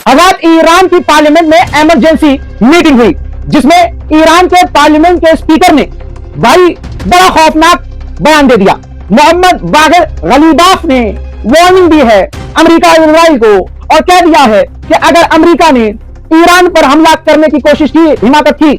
हज़रात, Iran की parliament में emergency meeting हुई जिसमें ईरान के पार्लियामेंट के स्पीकर ने भाई बड़ा खौफनाक बयान दे दिया। मोहम्मद बागिर गलीबाफ ने वार्निंग दी है अमेरिका इजराइल को और कह दिया है कि अगर अमेरिका ने ईरान पर हमला करने की कोशिश की, हिमाकत की,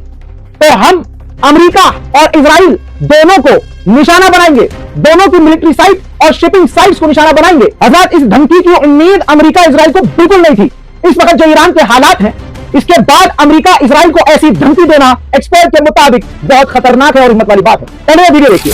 तो हम अमेरिका और इजराइल दोनों को निशाना बनाएंगे, दोनों की मिलिट्री साइट और शिपिंग साइट्स को निशाना बनाएंगे। हज़रात, इस धमकी की उम्मीद अमेरिका इजराइल को बिल्कुल नहीं थी। इस वक्त जो ईरान के हालात हैं, इसके बाद अमेरिका इजराइल को ऐसी धमकी देना एक्सपर्ट के मुताबिक बहुत खतरनाक है और हिम्मत वाली बात है। पहले वीडियो देखिए।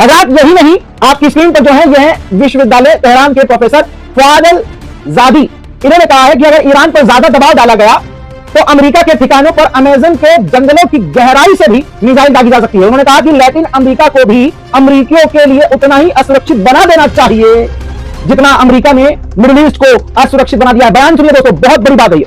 हज़रात, यही नहीं, आपकी स्क्रीन पर जो है यह है विश्वविद्यालय तेहरान के प्रोफेसर फवाद जादी। इन्होंने कहा है कि अगर ईरान पर ज्यादा दबाव डाला गया तो अमेरिका के ठिकानों पर अमेज़न के जंगलों की गहराई से भी मिसाइल दागी जा सकती है। उन्होंने कहा कि लैटिन अमेरिका को भी अमेरिकियों के लिए उतना ही असुरक्षित बना देना चाहिए जितना अमेरिका ने मिडिल ईस्ट को असुरक्षित बना दिया है। बयान सुनिए दोस्तों, बहुत बड़ी बात है ये।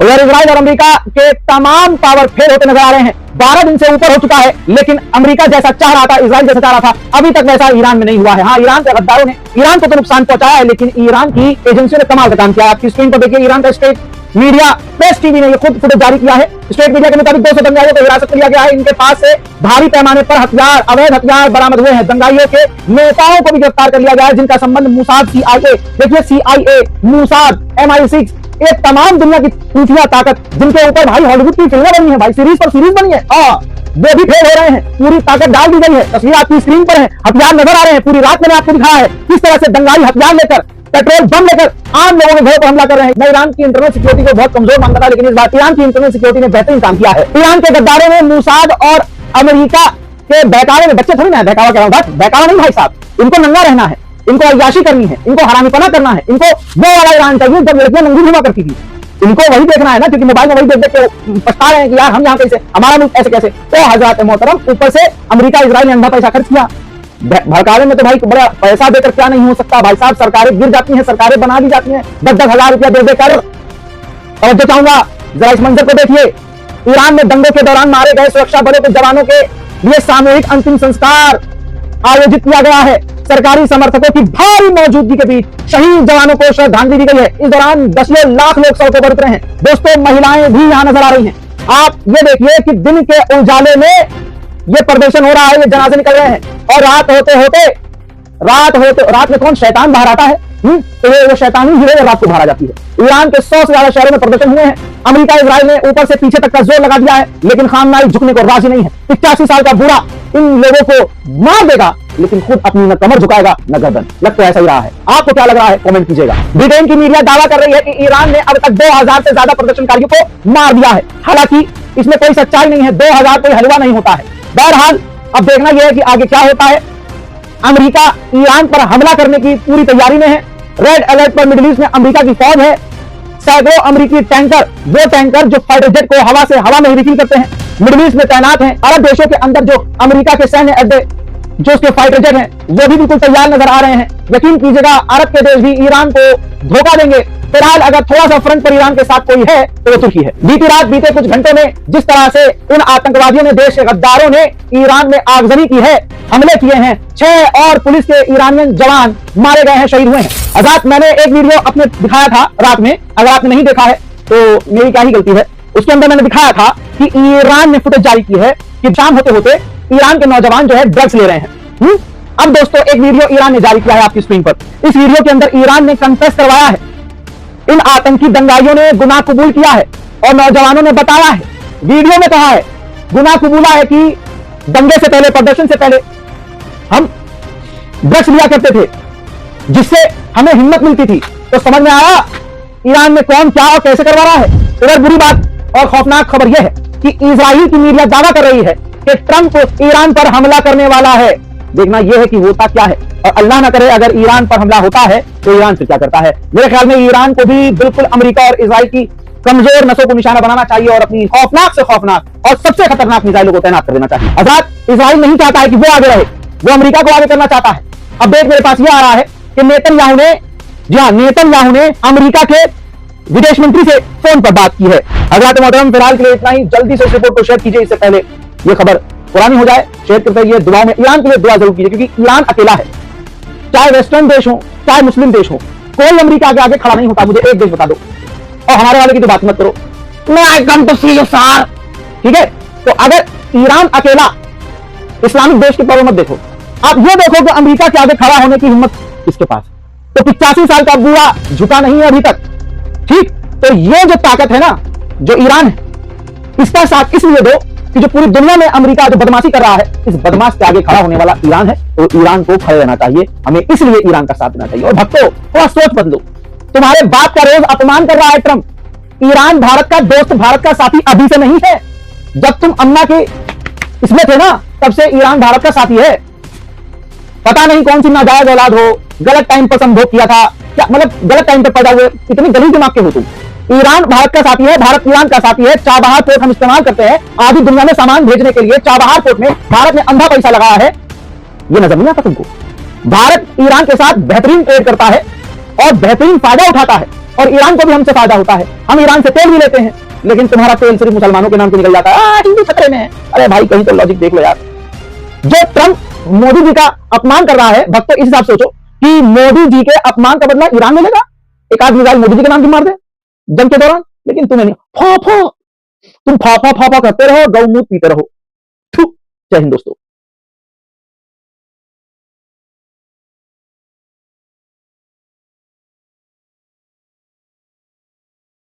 उधर इजराइल और अमेरिका के तमाम पावर फेल होते नजर आ रहे हैं। 12 दिन से ऊपर हो चुका है, लेकिन अमेरिका जैसा चाह रहा था, इजराइल जैसा चाह रहा था, अभी तक वैसा ईरान में नहीं हुआ है। हाँ, ईरान के गद्दारों ने ईरान को तो नुकसान पहुंचाया है, लेकिन ईरान की एजेंसियों ने कमाल का काम किया। आपकी स्क्रीन पर देखिए, ईरान का स्टेट मीडिया प्रेस टीवी ने ये खुद फुटेज जारी किया है। स्टेट मीडिया के मुताबिक 200 दंगाइयों को हिरासत में लिया गया है। इनके पास से भारी पैमाने पर हथियार, अवैध हथियार बरामद हुए हैं। दंगाइयों के नेताओं को भी गिरफ्तार कर लिया गया है, जिनका संबंध मूसाद, CIA, देखिए CIA, मूसाद, MI6, ये तमाम दुनिया की खुफिया ताकत जिनके ऊपर भाई हॉलीवुड की फिल्में बनी है, भाई सीरीज पर सीरीज बनी है, वो भी फेल हो रहे हैं। पूरी ताकत डाल दी गई है। तस्वीर आपकी स्क्रीन पर है, हथियार नजर आ रहे हैं। पूरी रात मैंने आपको दिखाया है किस तरह से दंगाई हथियार लेकर, पेट्रोल बम लेकर आम लोगों के घरों पर हमला कर रहे हैं। मैं ईरान की इंटरनल सिक्योरिटी को बहुत कमजोर मानता था, लेकिन इस बार ईरान की इंटरनल सिक्योरिटी ने बेहतरीन काम किया है। ईरान के गद्दारों ने मूसाद और अमेरिका के बहकावे में, बच्चे थोड़ी ना बहकावा कह रहा हूं, बहकावा नहीं भाई साहब, इनको नंगा रहना है, इनको अय्याशी करनी है, इनको हरामीपना करना है, इनको वो वाला ईरान चाहिए जब लड़कियां नंगी घुमा करती थी। इनको वही देखना है ना, क्योंकि मोबाइल में वही देख देख के पछता रहे हैं कि यार हम यहाँ कैसे, हमारा मुल्क ऐसे कैसे। तो हज़रात मोहतरम, ऊपर से अमेरिका इजराइल ने अंधा पैसा खर्च किया। भड़कावे में तो भाई बड़ा पैसा देकर क्या नहीं हो सकता भाई साहब। सरकारें गिर जाती हैं, सरकारें बना दी जाती हैं 10-10 हजार रुपया दे देकर। और जो चाहूंगा जरा इस मंजर को देखिए, ईरान में दंगों के दौरान मारे गए सुरक्षा बलों के जवानों के लिए सामूहिक अंतिम संस्कार आयोजित किया गया है। सरकारी समर्थकों की भारी मौजूदगी के बीच शहीद जवानों को श्रद्धांजलि दी गई है। इस दौरान दसियों लाख लोग सड़कों पर उतरे हैं। दोस्तों, महिलाएं भी यहाँ नजर आ रही हैं। आप ये देखिए कि दिन के उजाले में ये प्रदर्शन हो रहा है, ये जनाजे निकल रहे हैं, और रात में कौन शैतान बाहर आता है? तो ये शैतानी ही रात को बाहर आ जाती है। ईरान के 100 से ज्यादा शहरों में प्रदर्शन हुए हैं। अमेरिका इजराइल ने ऊपर से पीछे तक का जोर लगा दिया है, लेकिन खामनाई झुकने को राजी नहीं है। 85 साल का बूढ़ा इन लोगों को मार देगा, लेकिन खुद अपनी न कमर झुकाएगा न गर्दन। लग तो ऐसा ही रहा है। आपको क्या लग रहा है, कमेंट कीजिएगा। ब्रिटेन की मीडिया दावा कर रही है कि ईरान ने अब तक 2000 से ज्यादा प्रदर्शनकारियों को मार दिया है। हालांकि इसमें कोई सच्चाई नहीं है, 2000 कोई हलवा नहीं होता है। बहरहाल, अब देखना यह है कि आगे क्या होता है। अमेरिका ईरान पर हमला करने की पूरी तैयारी में है। रेड अलर्ट पर मिडिल ईस्ट में अमेरिका की फौज है। सैकड़ों अमेरिकी टैंकर, वो टैंकर जो फाइटर जेट को हवा से हवा में ही रिफिल करते हैं, मिडिल ईस्ट में तैनात हैं। अरब देशों के अंदर जो अमेरिका के सैन्य अड्डे, जो उसके फाइटर जेट हैं, वो भी बिल्कुल तैयार नजर आ रहे हैं। यकीन कीजिएगा, अरब के देश भी ईरान को धोखा देंगे फिलहाल अगर थोड़ा सा फ्रंट पर ईरान के साथ कोई है तो वो तुर्की है। बीती रात बीते कुछ घंटों में जिस तरह से उन आतंकवादियों ने, देश के गद्दारों ने ईरान में आगजनी की है, हमले किए हैं, 6 और पुलिस के ईरानियन जवान मारे गए हैं, शहीद हुए हैं। आजाद, मैंने एक वीडियो अपने दिखाया था रात में, अगर आपने नहीं देखा है तो मेरी क्या ही गलती है। उसके अंदर मैंने दिखाया था कि ईरान ने फुटेज जारी की है कि शाम होते होते ईरान के नौजवान जो है ड्रग्स ले रहे हैं। अब दोस्तों एक वीडियो ईरान ने जारी किया है आपकी स्क्रीन पर। इस वीडियो के अंदर ईरान ने कन्फेस करवाया है, इन आतंकी दंगाइयों ने गुनाह कबूल किया है और नौजवानों ने बताया है, वीडियो में कहा है, गुनाह कबूला है कि दंगे से पहले, प्रदर्शन से पहले हम ड्रग्स लिया करते थे जिससे हमें हिम्मत मिलती थी। तो समझ में आया ईरान में कौन क्या और कैसे करवा रहा है। इधर बुरी बात और खौफनाक खबर यह है कि इजराइल की मीडिया दावा कर रही है कि ट्रंप ईरान पर हमला करने वाला है। देखना यह है कि होता क्या है, और अल्लाह ना करे अगर ईरान पर हमला होता है तो ईरान फिर क्या करता है। मेरे ख्याल में ईरान को भी बिल्कुल अमेरिका और इजराइल की कमजोर नसों को निशाना बनाना चाहिए और अपनी खौफनाक से खौफनाक और सबसे खतरनाक मिसाइलों को तैनात कर देना चाहिए। आजाद, इजराइल नहीं चाहता है कि वो आगे रहे, वो अमेरिका को आगे करना चाहता है। अब देख, मेरे पास यह आ रहा है कि नेतन्याहू ने, जी हाँ, नेतन्याहू ने अमेरिका के विदेश मंत्री से फोन पर बात की है। हज़रात मोहतरम, फिलहाल के लिए इतना ही। जल्दी से इस रिपोर्ट को शेयर कीजिए, इससे पहले यह खबर पुरानी हो जाए। शेयर करते रहिए, दुआ में ईरान के लिए दुआ जरूर कीजिए, क्योंकि ईरान अकेला है। चाहे वेस्टर्न देश हो, चाहे मुस्लिम देश हो, कोई अमेरिका के आगे खड़ा नहीं होता। मुझे एक देश बता दो, और हमारे वाले की तो बात मत करो। मैं कम तो सी सार, ठीक है। तो अगर ईरान अकेला, इस्लामिक देश की तरफ मत देखो, आप ये देखो कि अमेरिका के आगे खड़ा होने की हिम्मत किसके पास। तो 85 साल का बूढ़ा झुका नहीं है अभी तक, ठीक। तो ये जो ताकत है ना, जो ईरान है, इसका साथ इसलिए दो कि जो पूरी दुनिया में अमेरिका जो बदमाशी कर रहा है, इस बदमाश के आगे खड़ा होने वाला ईरान है। तो ईरान को खड़े रहना चाहिए, हमें इसलिए ईरान का साथ देना चाहिए। और भक्तों, थोड़ा सोच बदलो, तुम्हारे बाप का रोज अपमान कर रहा है ट्रंप। ईरान भारत का दोस्त, भारत का साथी अभी से नहीं है। जब तुम अम्मा के इसमें थे ना, तब से ईरान भारत का साथी है। पता नहीं कौन सी नाजायज औलाद हो, गलत टाइम पर संभोग किया था, क्या मतलब गलत टाइम पर पैदा हुए, इतनी गली दिमाग के हो तुम। ईरान भारत का साथी है, भारत ईरान का साथी है। चाबहार पोर्ट हम इस्तेमाल करते हैं आधी दुनिया में सामान भेजने के लिए। चाबहार पोर्ट में भारत ने अंधा पैसा लगाया है, ये नजर नहीं आता तुमको। भारत ईरान के साथ बेहतरीन ट्रेड करता है और बेहतरीन फायदा उठाता है, और ईरान को भी हमसे फायदा होता है। हम ईरान से तेल भी लेते हैं, लेकिन तुम्हारा तेल सिर्फ मुसलमानों के नाम से निकल जाता है। हिंदू खतरे में है। अरे भाई, कहीं तो लॉजिक देख लो यार। जो ट्रंप मोदी जी का अपमान कर रहा है, भक्तों इस हिसाब से सोचो कि मोदी जी के अपमान का बदला ईरान में लेगा। एक आध मिसाइल मोदी जी के नाम की मार दे जंग के दौरान, लेकिन तुम्हें नहीं। तुम फाफा फाफा करते रहो, गौमूत्र पीते रहो। जय हिंद दोस्तों।